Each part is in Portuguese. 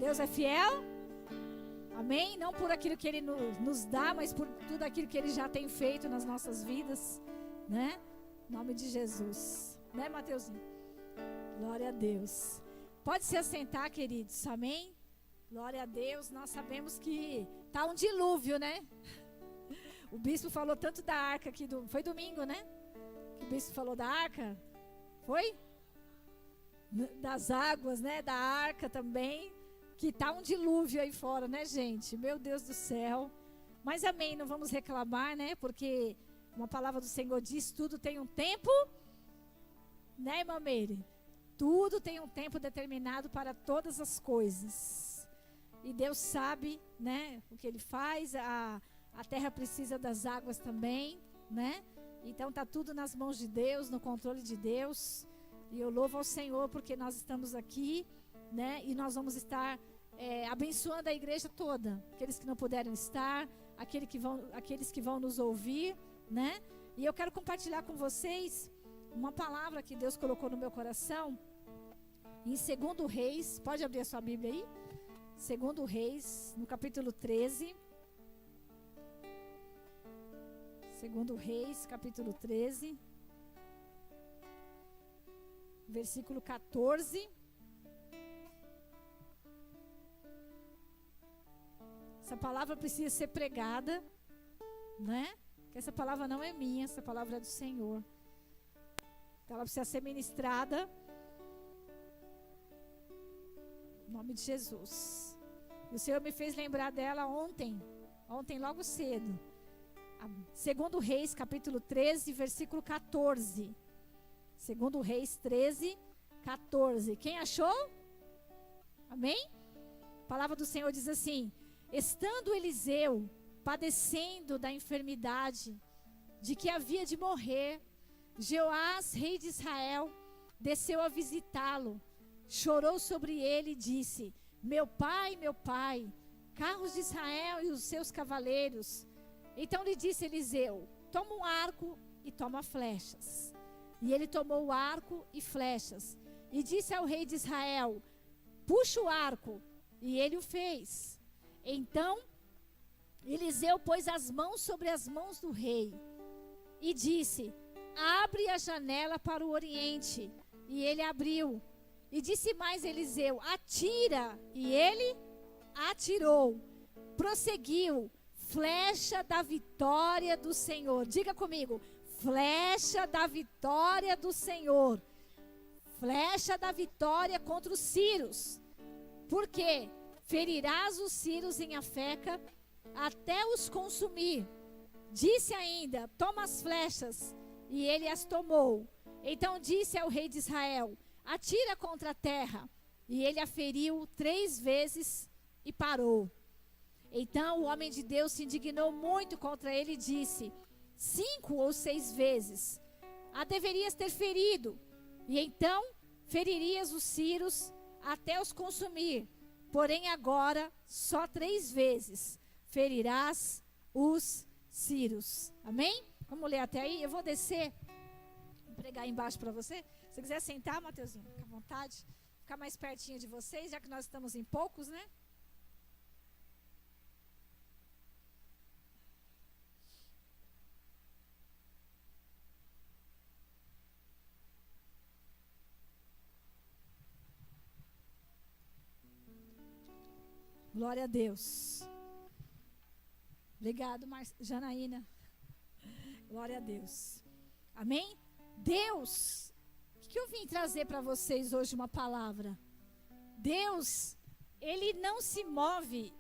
Deus é fiel, amém? Não por aquilo que Ele nos dá, mas por tudo aquilo que Ele já tem feito nas nossas vidas, né? Em nome de Jesus, né, Mateuzinho? Glória a Deus. Pode se assentar, queridos, amém? Glória a Deus. Nós sabemos que tá um dilúvio, né? O bispo falou tanto da arca aqui, foi domingo, né? Que o bispo falou da arca, foi? Das águas, né? Da arca também. Que tá um dilúvio aí fora, né, gente? Meu Deus do céu. Mas amém, não vamos reclamar, né? Porque uma palavra do Senhor diz, tudo tem um tempo, né, irmã Meire? Tudo tem um tempo determinado para todas as coisas. E Deus sabe, né, o que Ele faz. A terra precisa das águas também, né? Então tá tudo nas mãos de Deus, no controle de Deus. E eu louvo ao Senhor porque nós estamos aqui, né? E nós vamos estar abençoando a igreja toda, aqueles que não puderam estar, aqueles que vão nos ouvir, né? E eu quero compartilhar com vocês uma palavra que Deus colocou no meu coração em 2 Reis. Pode abrir a sua Bíblia aí? 2 Reis, no capítulo 13. 2 Reis, capítulo 13, versículo 14. Essa palavra precisa ser pregada, né? Porque essa palavra não é minha, essa palavra é do Senhor. Então ela precisa ser ministrada em nome de Jesus. E o Senhor me fez lembrar dela ontem logo cedo. 2 Reis, capítulo 13, versículo 14. 2 Reis 13, 14. Quem achou? Amém? A palavra do Senhor diz assim: estando Eliseu padecendo da enfermidade, de que havia de morrer, Jeoás, rei de Israel, desceu a visitá-lo, chorou sobre ele e disse: meu pai, carros de Israel e os seus cavaleiros. Então lhe disse Eliseu: toma um arco e toma flechas. E ele tomou o arco e flechas, e disse ao rei de Israel: puxa o arco. E ele o fez. Então Eliseu pôs as mãos sobre as mãos do rei e disse: abre a janela para o oriente. E ele abriu. E disse mais Eliseu: atira. E ele atirou. Prosseguiu: flecha da vitória do Senhor. Diga comigo: flecha da vitória do Senhor. Flecha da vitória contra os sírios. Porque ferirás os sírios em Afeca até os consumir. Disse ainda: toma as flechas. E ele as tomou. Então disse ao rei de Israel: atira contra a terra. E ele a feriu 3 vezes e parou. Então o homem de Deus se indignou muito contra ele e disse: 5 ou 6 vezes a deverias ter ferido, e então feririas os sírios até os consumir. Porém agora só 3 vezes ferirás os sírios. Amém? Vamos ler até aí. Eu vou descer, vou pregar embaixo para você. Se você quiser sentar, Mateuzinho, fica à vontade. Ficar mais pertinho de vocês, já que nós estamos em poucos, né? Glória a Deus. Obrigado, Janaína. Glória a Deus. Amém? Deus, o que eu vim trazer para vocês hoje uma palavra? Deus, Ele não se move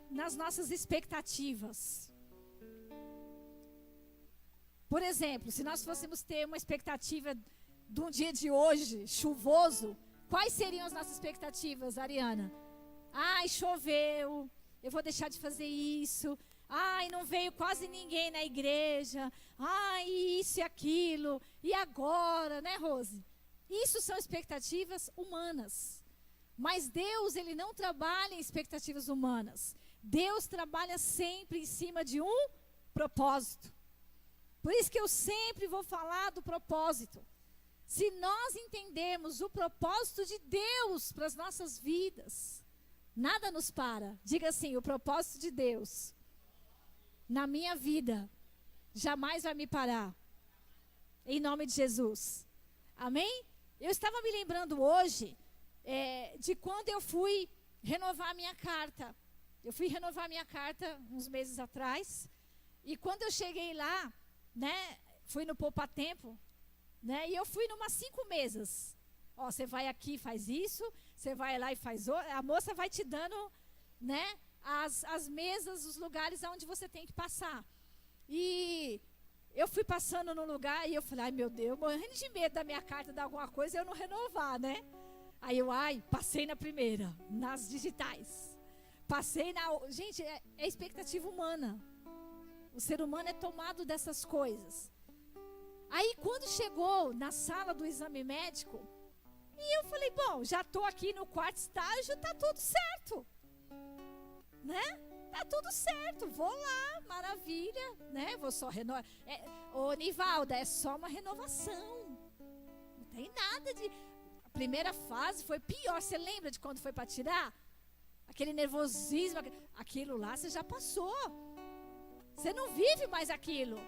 nas nossas expectativas. Por exemplo, se nós fôssemos ter uma expectativa de um dia de hoje, chuvoso, quais seriam as nossas expectativas, Ariana? Ai, choveu, eu vou deixar de fazer isso. Ai, não veio quase ninguém na igreja. Ai, isso e aquilo. E agora, né, Rose? Isso são expectativas humanas. Mas Deus, Ele não trabalha em expectativas humanas. Deus trabalha sempre em cima de um propósito. Por isso que eu sempre vou falar do propósito. Se nós entendermos o propósito de Deus para as nossas vidas, nada nos para. Diga assim, o propósito de Deus na minha vida jamais vai me parar. Em nome de Jesus. Amém? Eu estava me lembrando hoje de quando eu fui renovar a minha carta. Eu fui renovar a minha carta uns meses atrás. E quando eu cheguei lá, né, fui no Poupa Tempo, né, e eu fui numas 5 mesas. Ó, você vai aqui e faz isso, você vai lá e faz outro. A moça vai te dando, né, as mesas, os lugares onde você tem que passar. E eu fui passando no lugar e eu falei, ai meu Deus, morrendo de medo da minha carta dar alguma coisa e eu não renovar, né? Aí eu, passei na primeira, nas digitais. Passei na... Gente, é expectativa humana. O ser humano é tomado dessas coisas. Aí quando chegou na sala do exame médico, e eu falei, bom, já estou aqui no 4º estágio, tá tudo certo. Né? Tá tudo certo, vou lá, maravilha, né? Vou só renovar. Ô, Nivalda, é só uma renovação. Não tem nada de... A primeira fase foi pior. Você lembra de quando foi para tirar? Aquele nervosismo, aquilo lá você já passou. Você não vive mais aquilo.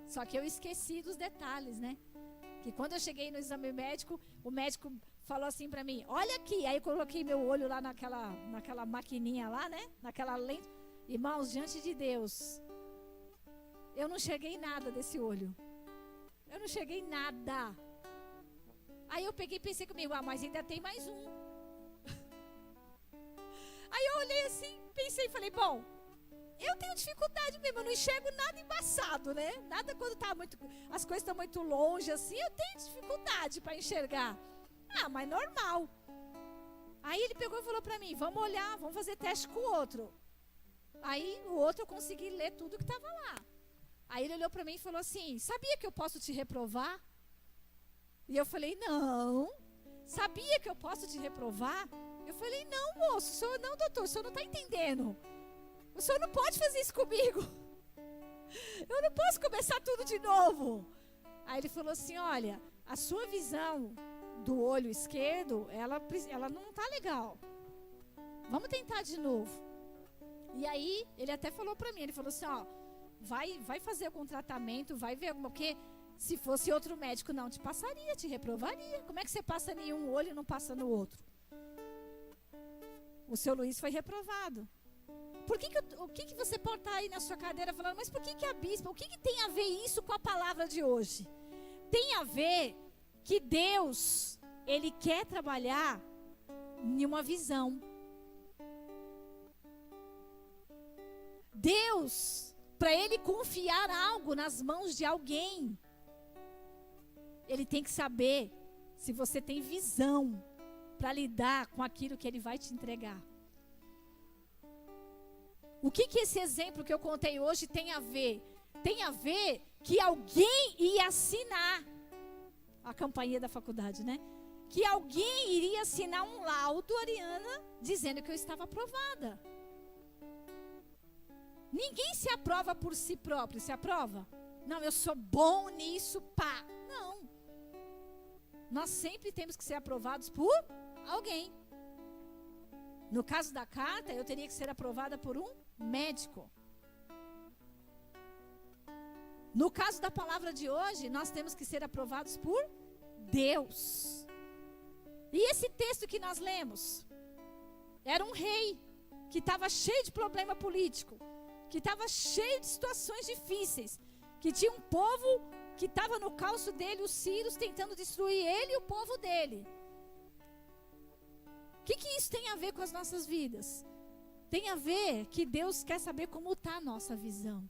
Só que eu esqueci dos detalhes, né? Que quando eu cheguei no exame médico, o médico falou assim pra mim, olha aqui. Aí eu coloquei meu olho lá naquela maquininha lá, né? Naquela lente. Irmãos, diante de Deus, eu não cheguei nada desse olho. Eu não cheguei nada. Aí eu peguei e pensei comigo, mas ainda tem mais um. Aí eu olhei assim, pensei e falei, bom, eu tenho dificuldade mesmo, eu não enxergo nada embaçado, né? Nada quando as coisas estão muito longe assim, eu tenho dificuldade para enxergar. Mas normal. Aí ele pegou e falou para mim, vamos olhar, vamos fazer teste com o outro. Aí o outro eu consegui ler tudo que estava lá. Aí ele olhou para mim e falou assim, sabia que eu posso te reprovar? E eu falei, não. Sabia que eu posso te reprovar? Eu falei, não, moço, o senhor não, doutor, o senhor não está entendendo. O senhor não pode fazer isso comigo. Eu não posso começar tudo de novo. Aí ele falou assim, olha, a sua visão do olho esquerdo, ela não está legal. Vamos tentar de novo. E aí, ele até falou para mim, ele falou assim, ó, vai fazer algum tratamento, vai ver alguma, porque se fosse outro médico não te passaria, te reprovaria. Como é que você passa em um olho e não passa no outro? O seu Luiz foi reprovado. O que você pode estar aí na sua cadeira falando, mas por que a bispa, o que tem a ver isso com a palavra de hoje? Tem a ver que Deus, Ele quer trabalhar em uma visão. Deus, para Ele confiar algo nas mãos de alguém, Ele tem que saber se você tem visão para lidar com aquilo que Ele vai te entregar. O que esse exemplo que eu contei hoje tem a ver? Tem a ver que alguém ia assinar a campainha da faculdade, né? Que alguém iria assinar um laudo, Ariana, dizendo que eu estava aprovada. Ninguém se aprova por si próprio, se aprova? Não, eu sou bom nisso, pá. Não. Nós sempre temos que ser aprovados por alguém. No caso da carta, eu teria que ser aprovada por um médico. No caso da palavra de hoje, nós temos que ser aprovados por Deus. E esse texto que nós lemos, era um rei que estava cheio de problema político, que estava cheio de situações difíceis, que tinha um povo que estava no calço dele, os sírios tentando destruir ele e o povo dele. O que isso tem a ver com as nossas vidas? Tem a ver que Deus quer saber como está a nossa visão.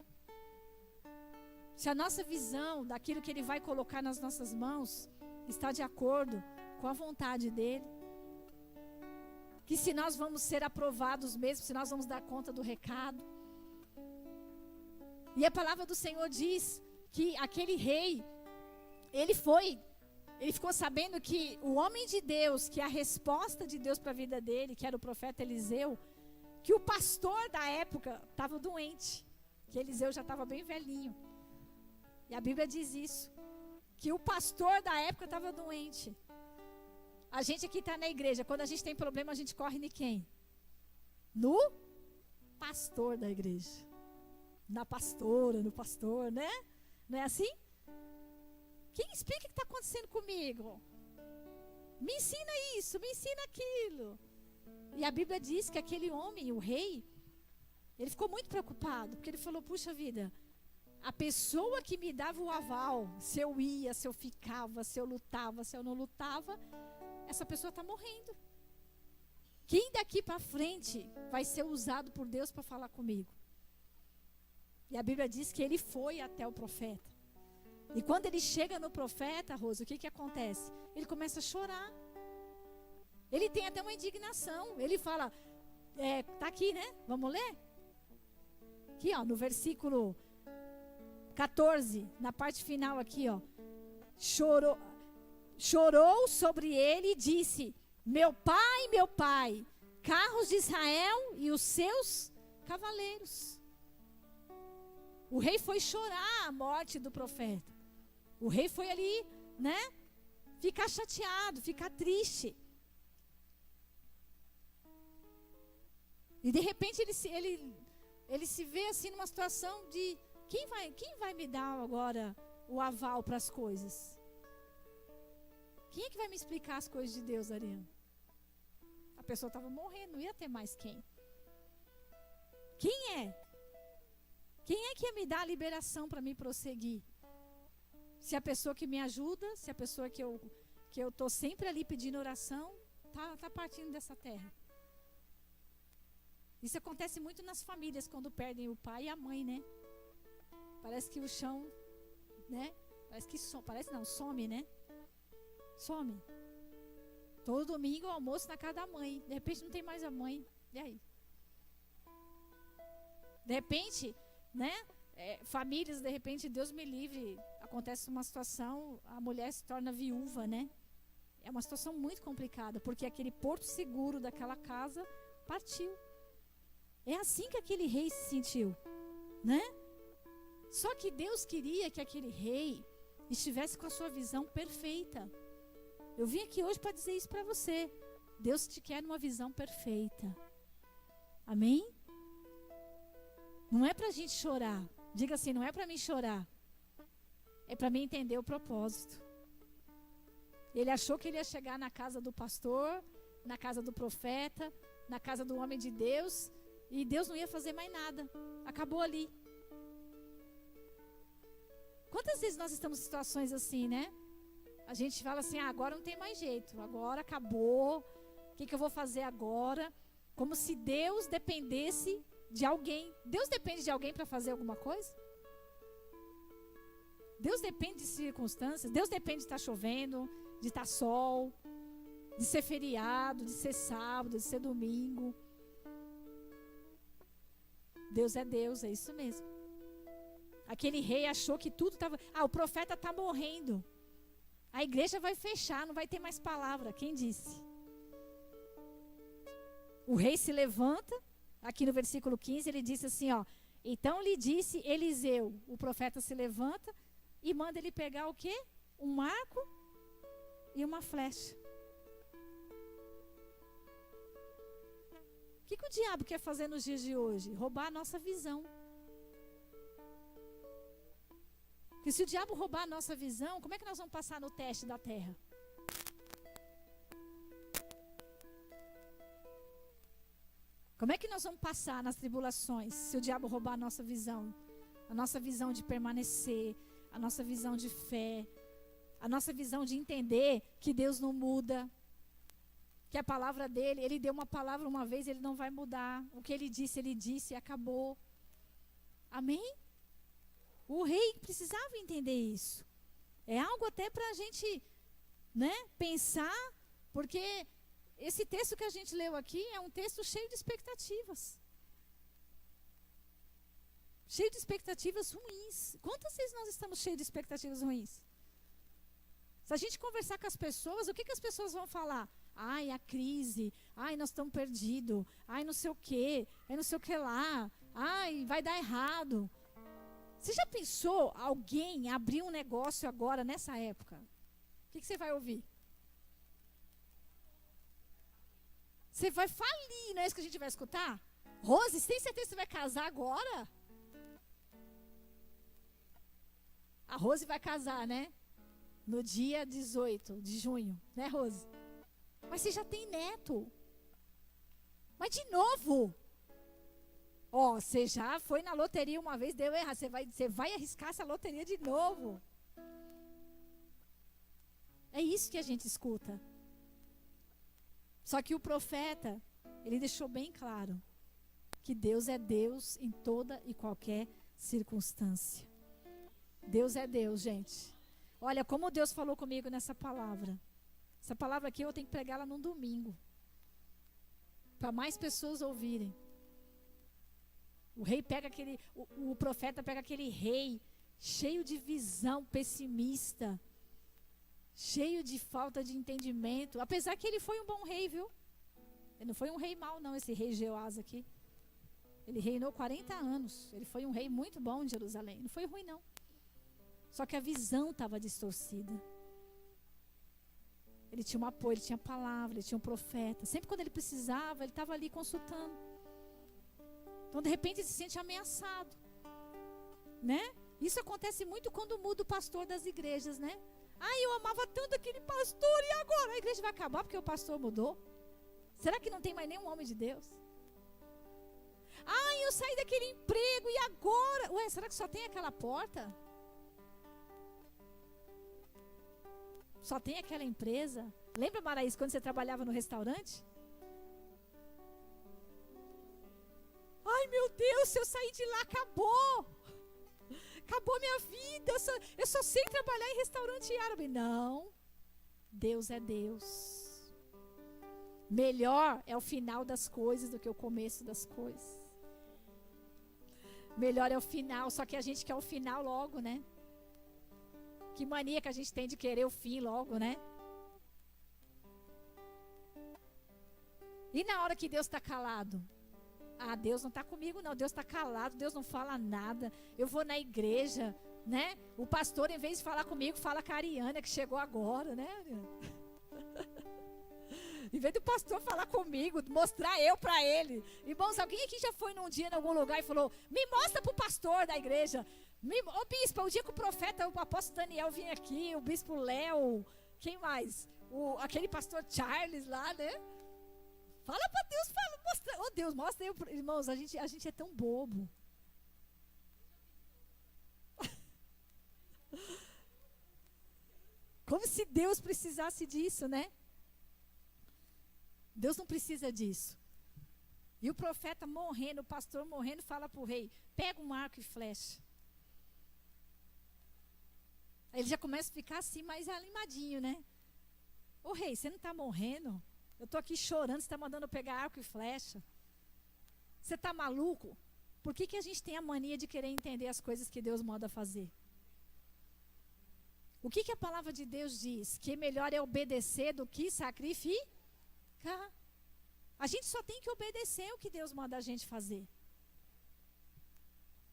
Se a nossa visão daquilo que Ele vai colocar nas nossas mãos está de acordo com a vontade dEle. Que se nós vamos ser aprovados mesmo, se nós vamos dar conta do recado. E a palavra do Senhor diz que aquele rei, ele ficou sabendo que o homem de Deus, que a resposta de Deus para a vida dele, que era o profeta Eliseu, que o pastor da época estava doente, que Eliseu já estava bem velhinho. E a Bíblia diz isso. Que o pastor da época estava doente. A gente aqui está na igreja. Quando a gente tem problema, a gente corre em quem? No pastor da igreja. Na pastora, no pastor, né? Não é assim? Quem explica o que está acontecendo comigo? Me ensina isso, me ensina aquilo. E a Bíblia diz que aquele homem, o rei, ele ficou muito preocupado. Porque ele falou, puxa vida, a pessoa que me dava o aval, se eu ia, se eu ficava, se eu lutava, se eu não lutava, essa pessoa está morrendo. Quem daqui para frente vai ser usado por Deus para falar comigo? E a Bíblia diz que ele foi até o profeta. E quando ele chega no profeta, Rosa, o que acontece? Ele começa a chorar. Ele tem até uma indignação. Ele fala, tá aqui, né? Vamos ler? Aqui, ó, no versículo 14, na parte final aqui, ó. Chorou sobre ele e disse, meu pai, carros de Israel e os seus cavaleiros. O rei foi chorar a morte do profeta. O rei foi ali, né? Ficar chateado, ficar triste. E de repente ele se vê assim numa situação de quem vai me dar agora o aval para as coisas? Quem é que vai me explicar as coisas de Deus, Ariana? A pessoa estava morrendo, não ia ter mais quem. Quem é? Quem é que ia me dar a liberação para me prosseguir? Se a pessoa que me ajuda, se a pessoa que eu estou sempre ali pedindo oração, tá partindo dessa terra. Isso acontece muito nas famílias, quando perdem o pai e a mãe, né? Parece que o chão, né? Some, né? Some. Todo domingo almoço na casa da mãe. De repente não tem mais a mãe. E aí? De repente, né? Famílias, de repente, Deus me livre, acontece uma situação, a mulher se torna viúva, né? É uma situação muito complicada, porque aquele porto seguro daquela casa partiu. É assim que aquele rei se sentiu, né? Só que Deus queria que aquele rei estivesse com a sua visão perfeita. Eu vim aqui hoje para dizer isso para você. Deus te quer numa visão perfeita. Amém? Não é para a gente chorar. Diga assim, não é para mim chorar. É para mim entender o propósito. Ele achou que ele ia chegar na casa do pastor, na casa do profeta, na casa do homem de Deus, e Deus não ia fazer mais nada. Acabou ali. Quantas vezes nós estamos em situações assim, né? A gente fala assim, agora não tem mais jeito, agora acabou, o que eu vou fazer agora? Como se Deus dependesse de alguém. Deus depende de alguém para fazer alguma coisa? Deus depende de circunstâncias. Deus depende de estar chovendo, de estar sol, de ser feriado, de ser sábado, de ser domingo. Deus é Deus, é isso mesmo. Aquele rei achou que tudo estava... o profeta está morrendo. A igreja vai fechar, não vai ter mais palavra. Quem disse? O rei se levanta, aqui no versículo 15, ele disse assim, ó. Então lhe disse Eliseu, o profeta se levanta e manda ele pegar o quê? Um arco e uma flecha. O que o diabo quer fazer nos dias de hoje? Roubar a nossa visão. Porque se o diabo roubar a nossa visão, como é que nós vamos passar no teste da terra? Como é que nós vamos passar nas tribulações se o diabo roubar a nossa visão? A nossa visão de permanecer, a nossa visão de fé, a nossa visão de entender que Deus não muda, que a palavra dele, ele deu uma palavra uma vez, ele não vai mudar. O que ele disse e acabou. Amém? O rei precisava entender isso. É algo até para a gente, né, pensar, porque esse texto que a gente leu aqui é um texto cheio de expectativas. Cheio de expectativas ruins. Quantas vezes nós estamos cheios de expectativas ruins? Se a gente conversar com as pessoas, o que as pessoas vão falar? Ai, a crise. Ai, nós estamos perdidos. Ai, não sei o quê. Ai, não sei o que lá. Ai, vai dar errado. Você já pensou alguém abrir um negócio agora, nessa época? O que você vai ouvir? Você vai falir, não é isso que a gente vai escutar? Rose, você tem certeza que você vai casar agora? A Rose vai casar, né? No dia 18 de junho, né, Rose? Mas você já tem neto. Mas de novo. Ó, você já foi na loteria uma vez, deu errado. Você vai arriscar essa loteria de novo. É isso que a gente escuta. Só que o profeta, ele deixou bem claro que Deus é Deus em toda e qualquer circunstância. Deus é Deus, gente. Olha, como Deus falou comigo nessa palavra. Essa palavra aqui eu tenho que pregá-la num domingo. Para mais pessoas ouvirem. O rei pega aquele, o profeta pega aquele rei cheio de visão pessimista, cheio de falta de entendimento. Apesar que ele foi um bom rei, viu? Ele não foi um rei mau, não, esse rei Jeoás aqui. Ele reinou 40 anos. Ele foi um rei muito bom em Jerusalém. Não foi ruim, não. Só que a visão estava distorcida. Ele tinha um apoio, ele tinha palavra, ele tinha um profeta. Sempre quando ele precisava, ele estava ali consultando. Então, de repente, ele se sente ameaçado. Né? Isso acontece muito quando muda o pastor das igrejas, né? Ai, eu amava tanto aquele pastor e agora a igreja vai acabar porque o pastor mudou? Será que não tem mais nenhum homem de Deus? Ai, eu saí daquele emprego e agora? Ué, será que só tem aquela porta? Só tem aquela empresa? Lembra, Maraís, quando você trabalhava no restaurante? Ai, meu Deus, se eu sair de lá, acabou. Acabou minha vida. Eu só sei trabalhar em restaurante árabe. Não. Deus é Deus. Melhor é o final das coisas do que o começo das coisas. Melhor é o final, só que a gente quer o final logo, né? Que mania que a gente tem de querer o fim logo, né? E na hora que Deus está calado? Ah, Deus não está comigo não, Deus está calado, Deus não fala nada. Eu vou na igreja, né? O pastor, em vez de falar comigo, fala com a Ariana, que chegou agora, né, Ariana? Em vez do pastor falar comigo, mostrar eu para ele. Irmãos, alguém aqui já foi num dia em algum lugar e falou, me mostra para o pastor da igreja. Ô bispo, o dia que o profeta, o apóstolo Daniel vinha aqui, o bispo Léo, quem mais? Aquele pastor Charles lá, né? Fala para Deus, mostra. Oh Deus, mostra eu. Irmãos, a gente é tão bobo. Como se Deus precisasse disso, né? Deus não precisa disso. E o profeta morrendo, o pastor morrendo, fala para o rei, pega um arco e flecha. Aí ele já começa a ficar assim, mais animadinho, né? Ô rei, você não está morrendo? Eu estou aqui chorando, você está mandando eu pegar arco e flecha. Você está maluco? Por que a gente tem a mania de querer entender as coisas que Deus manda fazer? O que a palavra de Deus diz? Que melhor é obedecer do que sacrificar. A gente só tem que obedecer o que Deus manda a gente fazer.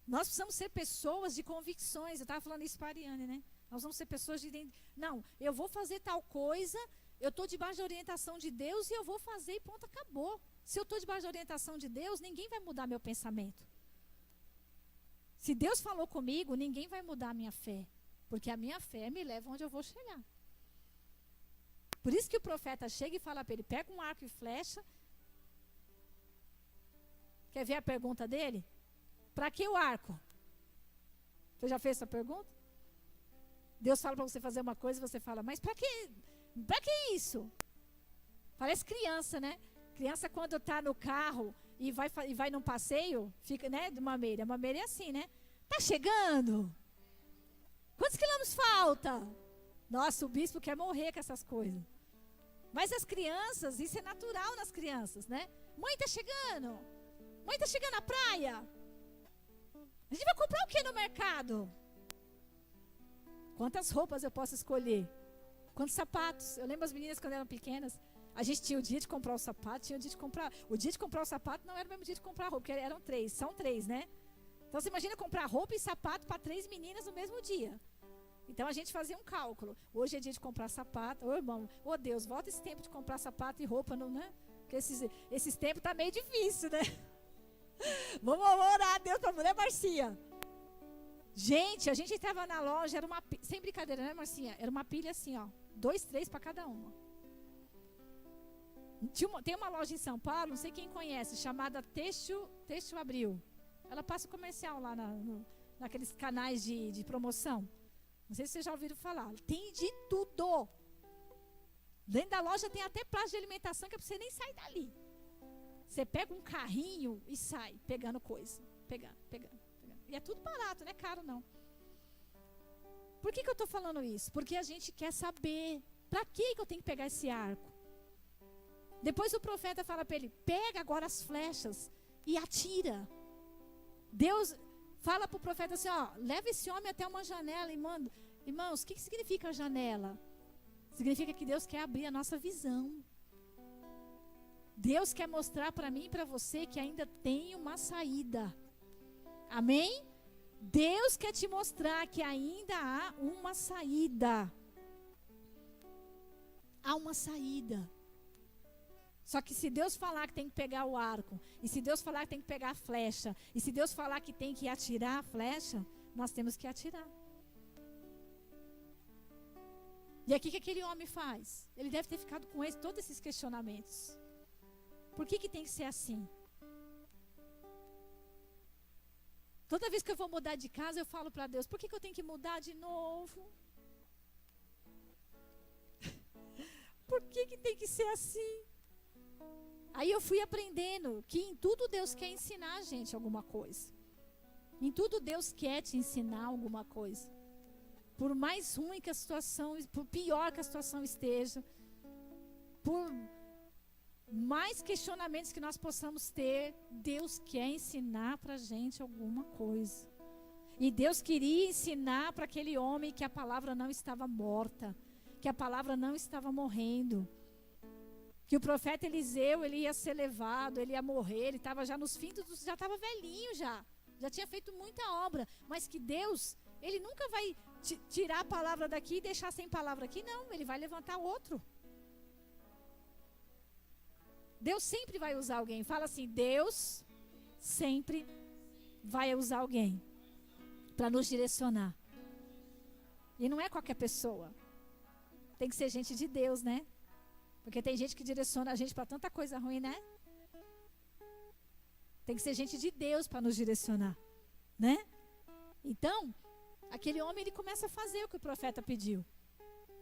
Nós precisamos ser pessoas de convicções. Eu estava falando isso para a Ariane, né? Nós vamos ser pessoas de... Não, eu vou fazer tal coisa, eu estou debaixo da orientação de Deus e eu vou fazer e ponto, acabou. Se eu estou debaixo da orientação de Deus, ninguém vai mudar meu pensamento. Se Deus falou comigo, ninguém vai mudar a minha fé. Porque a minha fé me leva onde eu vou chegar. Por isso que o profeta chega e fala para ele, pega um arco e flecha. Quer ver a pergunta dele? Para que o arco? Você já fez essa pergunta? Deus fala para você fazer uma coisa e você fala, mas para que isso? Parece criança, né? Criança quando está no carro e vai num passeio, fica, né, de mameira. A mameira é assim, né? Tá chegando? Quantos quilômetros falta? Nossa, o bispo quer morrer com essas coisas. Mas as crianças, isso é natural nas crianças, né? Mãe, tá chegando. Mãe, tá chegando na praia. A gente vai comprar o que no mercado? Quantas roupas eu posso escolher? Quantos sapatos? Eu lembro as meninas quando eram pequenas. A gente tinha o dia de comprar o sapato, tinha o dia de comprar... O dia de comprar o sapato não era o mesmo dia de comprar a roupa, porque eram 3, são 3, né? Então você imagina comprar roupa e sapato para 3 meninas no mesmo dia. Então a gente fazia um cálculo. Hoje é dia de comprar sapato. Ô irmão, ô Deus, volta esse tempo de comprar sapato e roupa, não, né? Porque esses tempos tá meio difícil, né? Vamos orar a Deus pra mulher, Marcinha. Gente, a gente entrava na loja, era uma sem brincadeira, né, Marcinha? Era uma pilha assim, ó. 2, 3 para cada uma. Tem uma loja em São Paulo, não sei quem conhece, chamada Texto Abril. Ela passa o comercial lá naqueles canais de promoção. Não sei se vocês já ouviram falar. Tem de tudo. Dentro da loja tem até praça de alimentação que é para você nem sair dali. Você pega um carrinho e sai pegando coisa. Pegando. E é tudo barato, não é caro não. Por que eu estou falando isso? Porque a gente quer saber. Para que eu tenho que pegar esse arco? Depois o profeta fala para ele, pega agora as flechas e atira. Deus fala para o profeta assim, ó, leva esse homem até uma janela e manda. Irmãos, o que significa janela? Significa que Deus quer abrir a nossa visão. Deus quer mostrar para mim e para você que ainda tem uma saída. Amém? Deus quer te mostrar que ainda há uma saída. Há uma saída. Só que se Deus falar que tem que pegar o arco, e se Deus falar que tem que pegar a flecha, e se Deus falar que tem que atirar a flecha, nós temos que atirar. E aqui que aquele homem faz? Ele deve ter ficado com todos esses questionamentos. Por que tem que ser assim? Toda vez que eu vou mudar de casa, eu falo para Deus, por que eu tenho que mudar de novo? Por que tem que ser assim? Aí eu fui aprendendo que em tudo Deus quer ensinar a gente alguma coisa. Em tudo Deus quer te ensinar alguma coisa. Por mais ruim que a situação, por pior que a situação esteja, por mais questionamentos que nós possamos ter, Deus quer ensinar para a gente alguma coisa. E Deus queria ensinar para aquele homem que a palavra não estava morta, que a palavra não estava morrendo. Que o profeta Eliseu, ele ia ser levado, ele ia morrer, ele estava já nos fins, já estava velhinho já tinha feito muita obra, mas que Deus, ele nunca vai tirar a palavra daqui e deixar sem palavra aqui, não, ele vai levantar outro. Deus sempre vai usar alguém, fala assim, Deus sempre vai usar alguém para nos direcionar. E não é qualquer pessoa, tem que ser gente de Deus, né? Porque tem gente que direciona a gente para tanta coisa ruim, né? Tem que ser gente de Deus para nos direcionar, né? Então, aquele homem, ele começa a fazer o que o profeta pediu.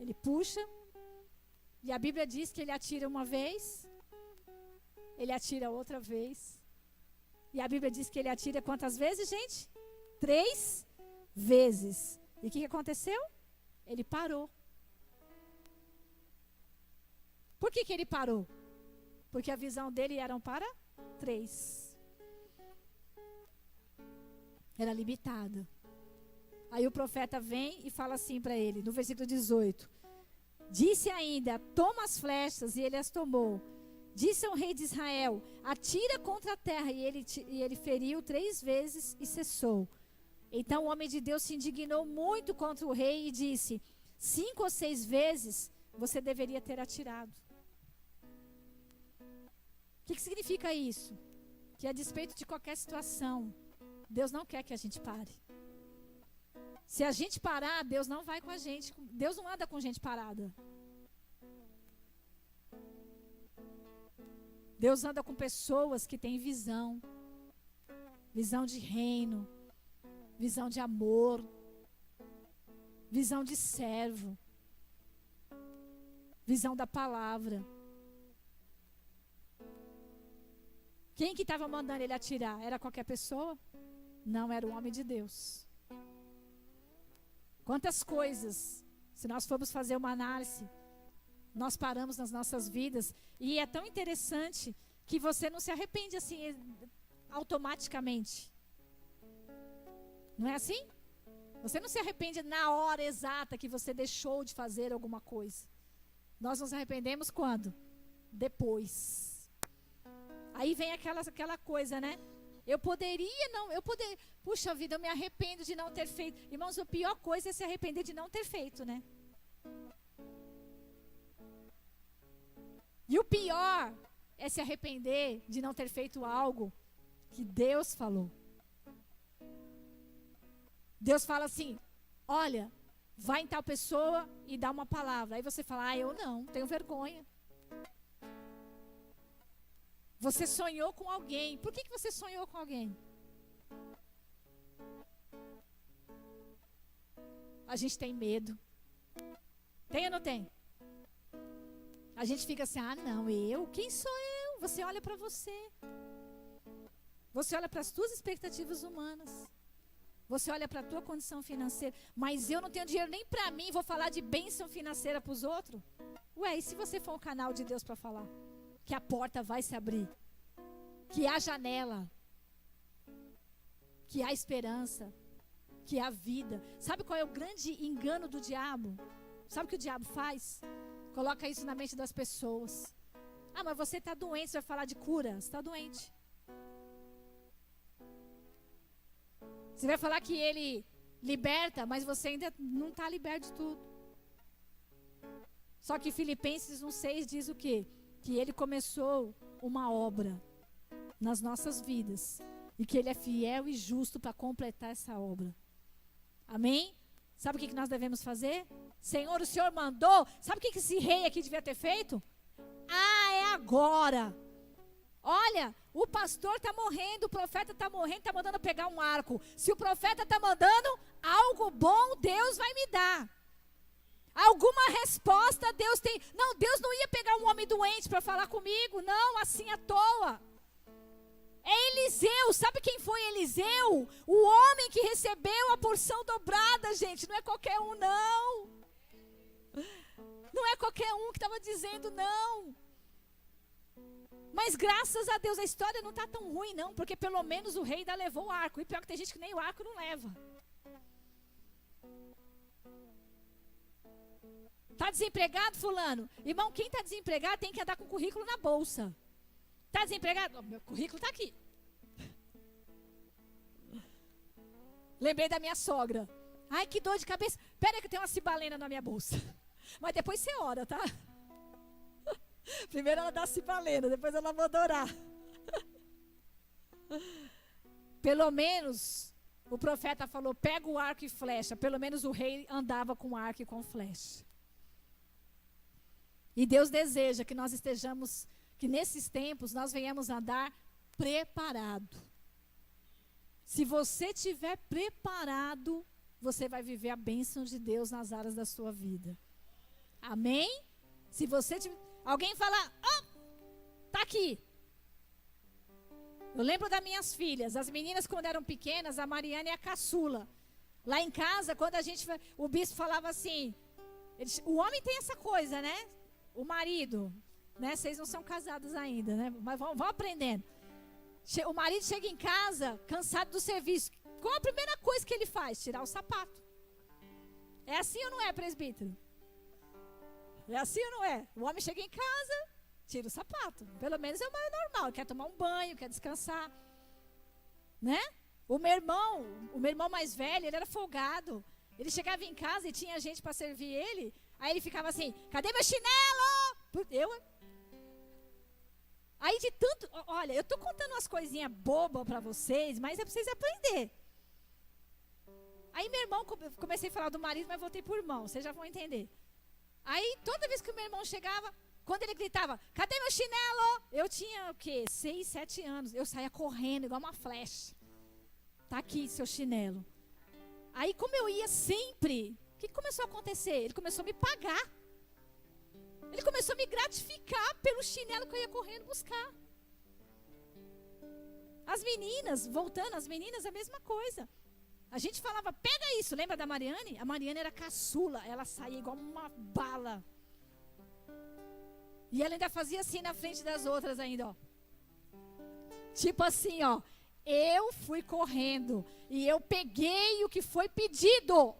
Ele puxa, e a Bíblia diz que ele atira uma vez, ele atira outra vez. E a Bíblia diz que ele atira quantas vezes, gente? 3 vezes. E o que aconteceu? Ele parou. Por que ele parou? Porque a visão dele era para 3. Era limitada. Aí o profeta vem e fala assim para ele, no versículo 18. Disse ainda, toma as flechas, e ele as tomou. Disse ao rei de Israel, atira contra a terra, e ele feriu 3 vezes e cessou. Então o homem de Deus se indignou muito contra o rei e disse, 5 ou 6 vezes você deveria ter atirado. O que significa isso? Que a despeito de qualquer situação, Deus não quer que a gente pare. Se a gente parar, Deus não vai com a gente. Deus não anda com gente parada. Deus anda com pessoas que têm visão. Visão de reino. Visão de amor. Visão de servo. Visão da palavra. Quem que estava mandando ele atirar? Era qualquer pessoa? Não, era o homem de Deus. Quantas coisas, se nós formos fazer uma análise, nós paramos nas nossas vidas, e é tão interessante que você não se arrepende assim, automaticamente. Não é assim? Você não se arrepende na hora exata que você deixou de fazer alguma coisa. Nós nos arrependemos quando? Depois. Aí vem aquela coisa, né? Eu poderia não, puxa vida, eu me arrependo de não ter feito. Irmãos, a pior coisa é se arrepender de não ter feito, né? E o pior é se arrepender de não ter feito algo que Deus falou. Deus fala assim, olha, vai em tal pessoa e dá uma palavra. Aí você fala, eu não, tenho vergonha. Você sonhou com alguém. Por que você sonhou com alguém? A gente tem medo. Tem ou não tem? A gente fica assim, não, eu? Quem sou eu? Você olha para você. Você olha para as tuas expectativas humanas. Você olha para a tua condição financeira. Mas eu não tenho dinheiro nem para mim, vou falar de bênção financeira para os outros? Ué, e se você for um canal de Deus para falar? Que a porta vai se abrir. Que há janela. Que há esperança. Que há vida. Sabe qual é o grande engano do diabo? Sabe o que o diabo faz? Coloca isso na mente das pessoas. Mas você está doente, você vai falar de cura. Você está doente. Você vai falar que ele liberta, mas você ainda não está liberto de tudo. Só que Filipenses 1,6 diz o quê? Que ele começou uma obra nas nossas vidas. E que ele é fiel e justo para completar essa obra. Amém? Sabe o que nós devemos fazer? Senhor, o Senhor mandou. Sabe o que esse rei aqui devia ter feito? É agora. Olha, o pastor está morrendo, o profeta está morrendo, está mandando pegar um arco. Se o profeta está mandando, algo bom Deus vai me dar. Alguma resposta Deus tem. Não, Deus não ia pegar um homem doente para falar comigo. Não, assim à toa. É Eliseu. Sabe quem foi Eliseu? O homem que recebeu a porção dobrada, gente. Não é qualquer um, não. Não é qualquer um que estava dizendo não. Mas graças a Deus a história não está tão ruim não, porque pelo menos o rei ainda levou o arco. E pior que tem gente que nem o arco não leva. Está desempregado, fulano? Irmão, quem está desempregado tem que andar com o currículo na bolsa. Está desempregado? Meu currículo está aqui. Lembrei da minha sogra. Ai, que dor de cabeça. Pera aí que eu tenho uma cibalena na minha bolsa. Mas depois você ora, tá? Primeiro ela dá a cibalena, depois ela manda orar. Pelo menos o profeta falou, pega o arco e flecha. Pelo menos o rei andava com arco e com flecha. E Deus deseja que nós estejamos, que nesses tempos nós venhamos andar preparado. Se você estiver preparado, você vai viver a bênção de Deus nas áreas da sua vida. Amém? Se você tiver... Alguém fala, tá aqui. Eu lembro das minhas filhas, as meninas quando eram pequenas, a Mariana é a caçula. Lá em casa, quando o bispo falava assim, o homem tem essa coisa, né? O marido, né? Vocês não são casados ainda, né? Mas vão aprendendo. O marido chega em casa, cansado do serviço. Qual a primeira coisa que ele faz? Tirar o sapato. É assim ou não é, presbítero? É assim ou não é? O homem chega em casa, tira o sapato. Pelo menos é o mais normal. Quer tomar um banho, quer descansar. Né? O meu irmão mais velho, ele era folgado. Ele chegava em casa e tinha gente para servir ele. Aí ele ficava assim, cadê meu chinelo? Aí de tanto... Olha, eu tô contando umas coisinhas bobas para vocês, mas é para vocês aprenderem. Aí meu irmão, comecei a falar do marido, mas voltei pro irmão. Vocês já vão entender. Aí, toda vez que o meu irmão chegava, quando ele gritava, cadê meu chinelo? Eu tinha, 6, 7 anos. Eu saía correndo, igual uma flecha. Tá aqui, seu chinelo. Aí, como eu ia sempre, o que começou a acontecer? Ele começou a me pagar. Ele começou a me gratificar pelo chinelo que eu ia correndo buscar. As meninas, a mesma coisa. A gente falava, pega isso, lembra da Mariane? A Mariane era caçula, ela saía igual uma bala. E ela ainda fazia assim na frente das outras ainda, ó. Tipo assim, ó. Eu fui correndo e eu peguei o que foi pedido.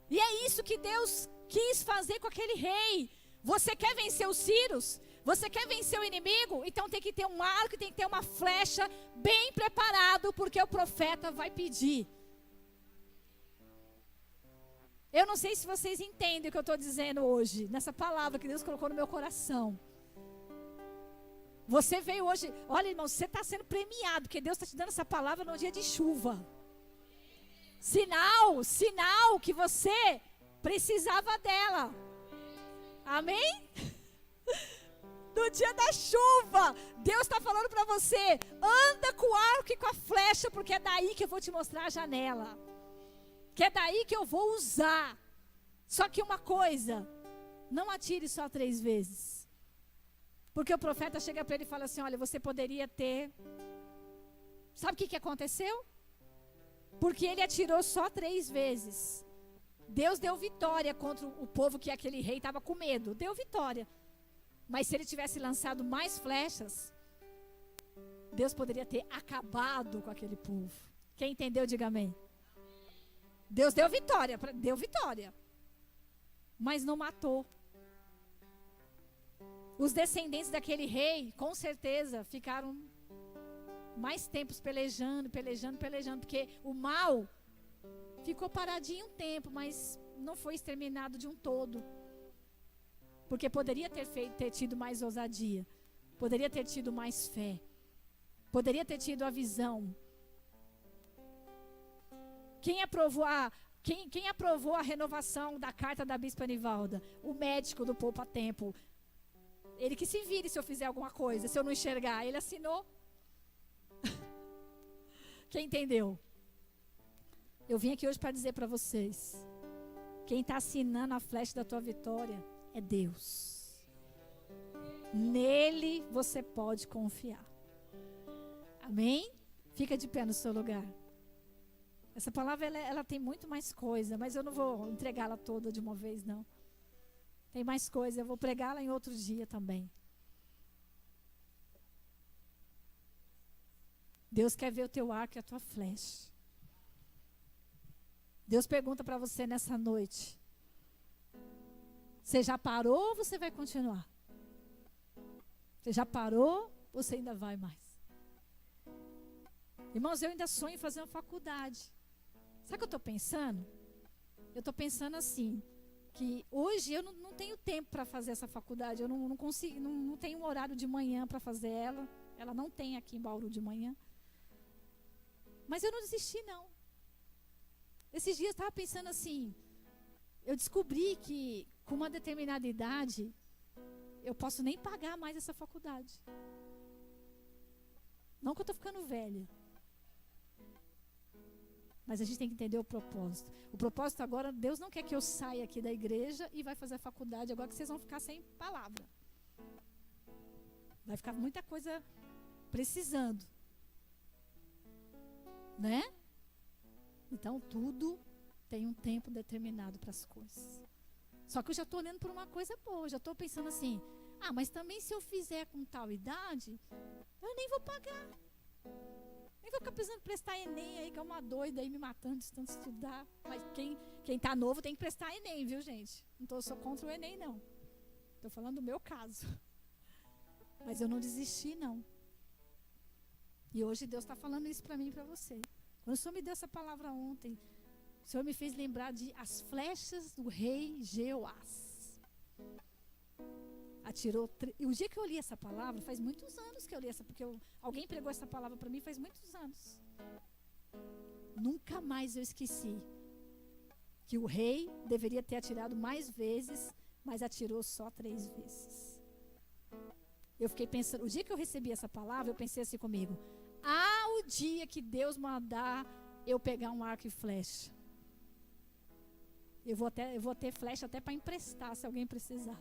E é isso que Deus quis fazer com aquele rei. Você quer vencer os Círios? Você quer vencer o inimigo? Então tem que ter um arco, tem que ter uma flecha bem preparado, porque o profeta vai pedir. Eu não sei se vocês entendem o que eu estou dizendo hoje, nessa palavra que Deus colocou no meu coração. Você veio hoje, olha, irmão, você está sendo premiado, porque Deus está te dando essa palavra no dia de chuva. Sinal que você precisava dela. Amém? No dia da chuva, Deus está falando para você, anda com o arco e com a flecha, porque é daí que eu vou te mostrar a janela. Que é daí que eu vou usar. Só que uma coisa, não atire só 3 vezes. Porque o profeta chega para ele e fala assim, olha, você poderia ter... Sabe o que aconteceu? Porque ele atirou só 3 vezes. Deus deu vitória contra o povo que aquele rei estava com medo. Deu vitória. Mas se ele tivesse lançado mais flechas, Deus poderia ter acabado com aquele povo. Quem entendeu, diga amém. Deus deu vitória. Mas não matou. Os descendentes daquele rei, com certeza, ficaram mais tempos pelejando, porque o mal ficou paradinho um tempo, mas não foi exterminado de um todo. Porque poderia ter tido mais ousadia, poderia ter tido mais fé, poderia ter tido a visão. Quem aprovou a renovação da carta da Bispa Nivalda? O médico do Poupa Tempo. Ele que se vire se eu fizer alguma coisa, se eu não enxergar. Ele assinou. Quem entendeu? Eu vim aqui hoje para dizer para vocês, quem está assinando a flecha da tua vitória é Deus. Nele você pode confiar. Amém? Fica de pé no seu lugar. Essa palavra ela tem muito mais coisa, mas eu não vou entregá-la toda de uma vez, não. Tem mais coisa, eu vou pregá-la em outro dia também. Deus quer ver o teu arco e a tua flecha. Deus pergunta para você nessa noite, você já parou ou você vai continuar? Você já parou ou você ainda vai mais? Irmãos, eu ainda sonho em fazer uma faculdade. Sabe o que eu estou pensando? Eu estou pensando assim, que hoje eu não tenho tempo para fazer essa faculdade. Eu não consigo, não tenho um horário de manhã para fazer ela. Ela não tem aqui em Bauru de manhã. Mas eu não desisti, não. Esses dias eu estava pensando assim, eu descobri que com uma determinada idade, eu posso nem pagar mais essa faculdade. Não que eu estou ficando velha. Mas a gente tem que entender o propósito. O propósito agora, Deus não quer que eu saia aqui da igreja e vai fazer a faculdade agora que vocês vão ficar sem palavra. Vai ficar muita coisa precisando. Né? Então tudo tem um tempo determinado para as coisas. Só que eu já estou olhando por uma coisa boa. Já estou pensando assim, mas também se eu fizer com tal idade, eu nem vou pagar. Nem vou ficar precisando prestar Enem aí, que é uma doida aí me matando de tanto estudar. Mas quem tá novo tem que prestar Enem, viu, gente? Não sou contra o Enem, não. Estou falando do meu caso. Mas eu não desisti, não. E hoje Deus está falando isso para mim e para você. Quando o Senhor me deu essa palavra ontem, o Senhor me fez lembrar de as flechas do rei Jeoás. Atirou. E o dia que eu li essa palavra, faz muitos anos que eu li essa, porque alguém pregou essa palavra para mim faz muitos anos. Nunca mais eu esqueci que o rei deveria ter atirado mais vezes, mas atirou só 3 vezes. Eu fiquei pensando, o dia que eu recebi essa palavra, eu pensei assim comigo, o dia que Deus mandar eu pegar um arco e flecha. Eu vou ter flecha até para emprestar, se alguém precisar.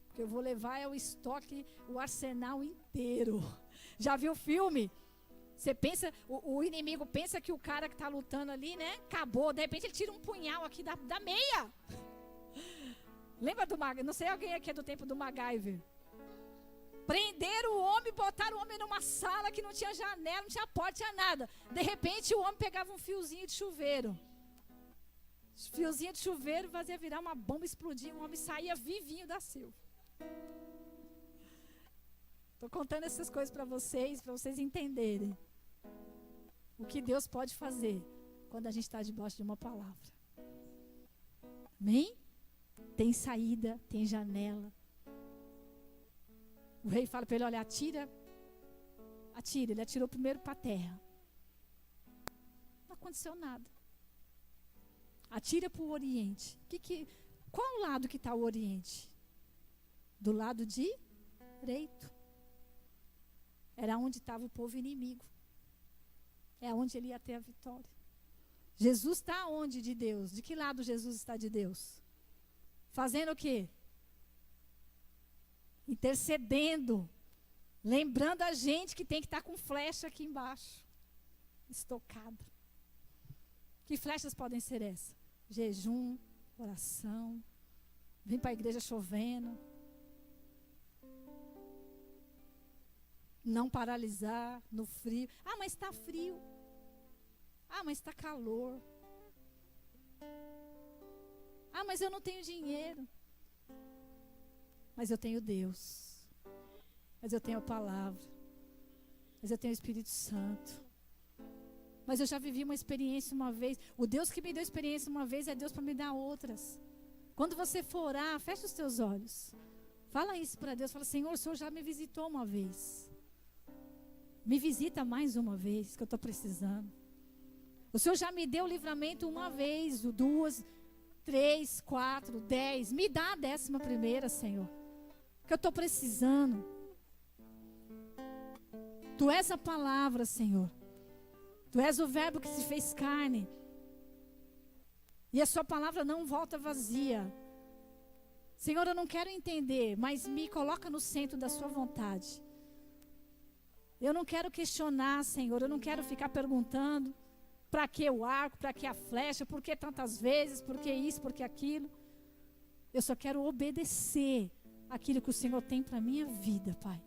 Porque eu vou levar o estoque, o arsenal inteiro. Já viu o filme? Você pensa, o inimigo pensa que o cara que está lutando ali, né, acabou. De repente ele tira um punhal aqui da meia. Lembra do MacGyver? Não sei alguém aqui é do tempo do MacGyver. Prenderam o homem, botaram o homem numa sala que não tinha janela, não tinha porta, tinha nada. De repente o homem pegava um fiozinho de chuveiro. Fiozinho de chuveiro fazia virar uma bomba, explodir. O homem saía vivinho da Silva. Estou contando essas coisas para vocês entenderem o que Deus pode fazer quando a gente está debaixo de uma palavra. Amém? Tem saída, tem janela. O rei fala para ele, olha, atira. Ele atirou primeiro para a terra. Não aconteceu nada. Atira para o Oriente. Qual lado que está o Oriente? Do lado direito. Era onde estava o povo inimigo. É onde ele ia ter a vitória. Jesus está onde de Deus? De que lado Jesus está de Deus? Fazendo o quê? Intercedendo. Lembrando a gente que tem que estar com flecha aqui embaixo. Estocada. Que flechas podem ser essas? Jejum, oração. Vem para a igreja chovendo. Não paralisar no frio. Ah, mas está frio. Ah, mas está calor. Ah, mas eu não tenho dinheiro. Mas eu tenho Deus. Mas eu tenho a palavra. Mas eu tenho o Espírito Santo. Mas eu já vivi uma experiência uma vez. O Deus que me deu experiência uma vez é Deus para me dar outras. Quando você for orar, fecha os teus olhos. Fala isso para Deus. Fala, Senhor, o Senhor já me visitou uma vez. Me visita mais uma vez, que eu estou precisando. O Senhor já me deu livramento uma vez, 2, 3, 4, 10. Me dá a 11ª, Senhor. Que eu estou precisando. Tu és a palavra, Senhor. Tu és o verbo que se fez carne. E a sua palavra não volta vazia. Senhor, eu não quero entender, mas me coloca no centro da sua vontade. Eu não quero questionar, Senhor. Eu não quero ficar perguntando para que o arco, para que a flecha, por que tantas vezes, por que isso, por que aquilo. Eu só quero obedecer aquilo que o Senhor tem para a minha vida, Pai.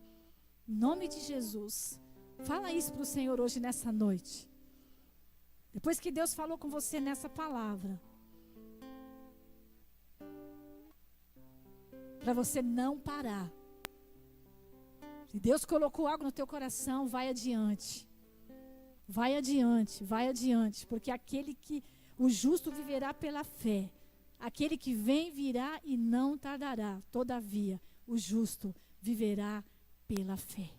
Em nome de Jesus. Fala isso para o Senhor hoje, nessa noite. Depois que Deus falou com você nessa palavra. Para você não parar. Se Deus colocou algo no teu coração, vai adiante. Vai adiante, vai adiante. Porque o justo viverá pela fé. Aquele que vem virá e não tardará. Todavia, o justo viverá pela fé.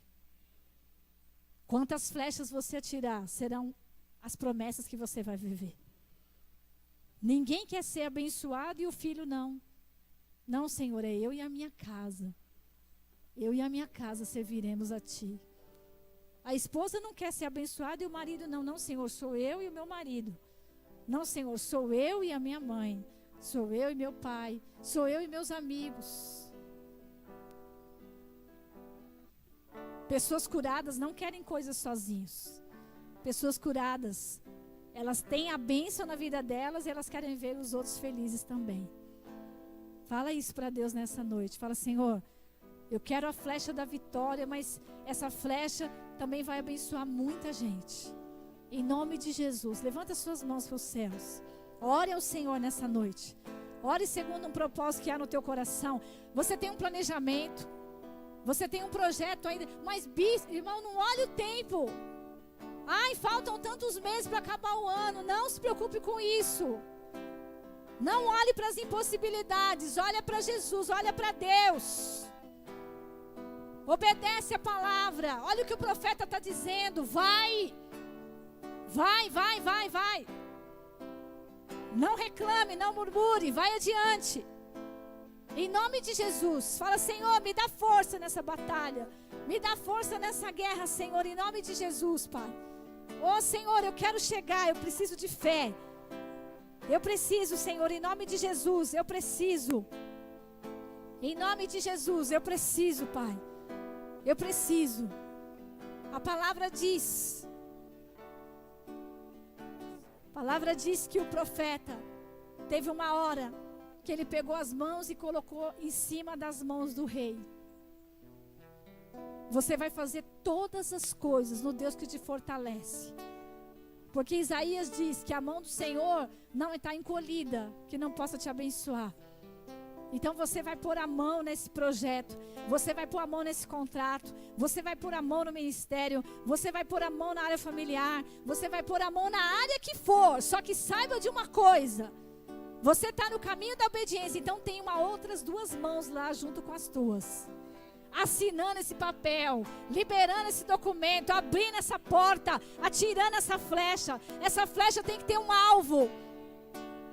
Quantas flechas você atirar, serão as promessas que você vai viver. Ninguém quer ser abençoado e o filho não. Não, Senhor, é eu e a minha casa. Eu e a minha casa serviremos a Ti. A esposa não quer ser abençoada e o marido não. Não, Senhor, sou eu e o meu marido. Não, Senhor, sou eu e a minha mãe. Sou eu e meu pai. Sou eu e meus amigos. Pessoas curadas não querem coisas sozinhos. Pessoas curadas, elas têm a bênção na vida delas e elas querem ver os outros felizes também. Fala isso para Deus nessa noite. Fala, Senhor, eu quero a flecha da vitória, mas essa flecha também vai abençoar muita gente. Em nome de Jesus, levanta suas mãos para os céus. Ore ao Senhor nessa noite. Ore segundo um propósito que há no teu coração. Você tem um planejamento. Você tem um projeto ainda. Mas, irmão, não olhe o tempo. Ai, faltam tantos meses para acabar o ano. Não se preocupe com isso. Não olhe para as impossibilidades. Olha para Jesus, olha para Deus. Obedece a palavra. Olha o que o profeta está dizendo. Vai. Vai. Não reclame, não murmure. Vai adiante. Em nome de Jesus. Fala, Senhor, me dá força nessa batalha. Me dá força nessa guerra, Senhor. Em nome de Jesus, Pai. Oh, Senhor, eu quero chegar. Eu preciso de fé. Eu preciso, Senhor, em nome de Jesus. Eu preciso. Em nome de Jesus, eu preciso, Pai. Eu preciso. A palavra diz. A palavra diz que o profeta teve uma hora que ele pegou as mãos e colocou em cima das mãos do rei. Você vai fazer todas as coisas no Deus que te fortalece. Porque Isaías diz que a mão do Senhor não está encolhida, que não possa te abençoar. Então você vai pôr a mão nesse projeto, você vai pôr a mão nesse contrato, você vai pôr a mão no ministério, você vai pôr a mão na área familiar, você vai pôr a mão na área que for. Só que saiba de uma coisa, você está no caminho da obediência, então tem outras 2 mãos lá junto com as tuas, assinando esse papel, liberando esse documento, abrindo essa porta, atirando essa flecha. Essa flecha tem que ter um alvo.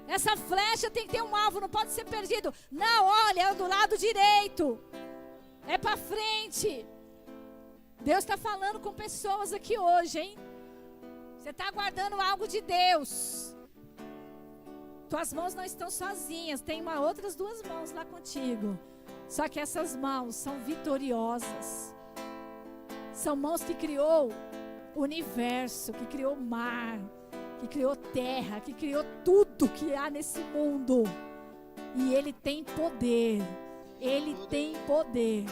Essa flecha tem que ter um alvo, não pode ser perdido. Não, olha, é do lado direito. É para frente. Deus está falando com pessoas aqui hoje, hein? Você está aguardando algo de Deus. Tuas mãos não estão sozinhas, tem outras 2 mãos lá contigo. Só que essas mãos são vitoriosas. São mãos que criou o universo, que criou o mar, que criou terra, que criou tudo que há nesse mundo. E Ele tem poder. Ele tem poder.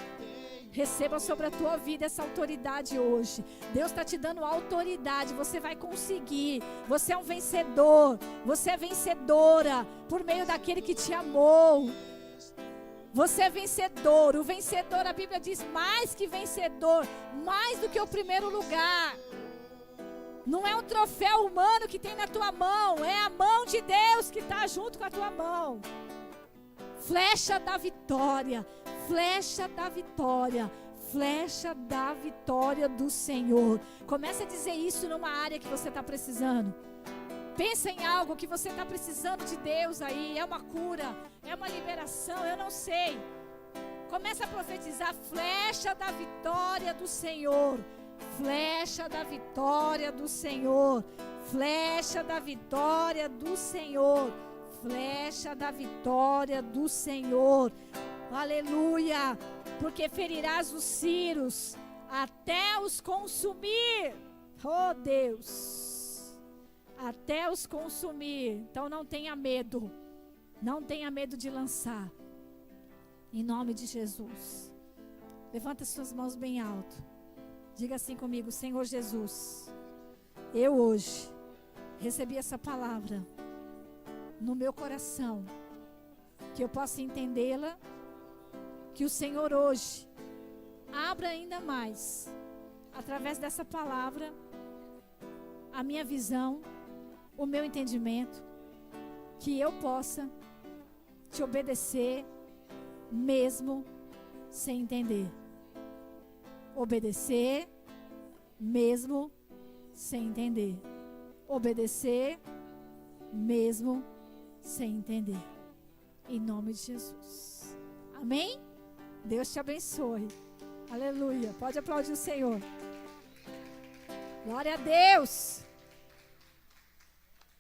Receba sobre a tua vida essa autoridade hoje. Deus está te dando autoridade. Você vai conseguir. Você é um vencedor. Você é vencedora por meio daquele que te amou. Você é vencedor. O vencedor, a Bíblia diz, mais que vencedor, mais do que o primeiro lugar. Não é um troféu humano que tem na tua mão, é a mão de Deus que está junto com a tua mão. Flecha da vitória, flecha da vitória, flecha da vitória do Senhor. Comece a dizer isso numa área que você está precisando. Pensa em algo que você está precisando de Deus aí, é uma cura, é uma liberação, eu não sei. Comece a profetizar, flecha da vitória do Senhor. Flecha da vitória do Senhor, flecha da vitória do Senhor, flecha da vitória do Senhor, aleluia, porque ferirás os ciros até os consumir, oh Deus, até os consumir. Então não tenha medo de lançar, em nome de Jesus. Levanta suas mãos bem alto. Diga assim comigo: Senhor Jesus, eu hoje recebi essa palavra no meu coração, que eu possa entendê-la, que o Senhor hoje abra ainda mais, através dessa palavra, a minha visão, o meu entendimento, que eu possa te obedecer, mesmo sem entender. Obedecer, mesmo sem entender. Obedecer, mesmo sem entender. Em nome de Jesus. Amém? Deus te abençoe. Aleluia. Pode aplaudir o Senhor. Glória a Deus.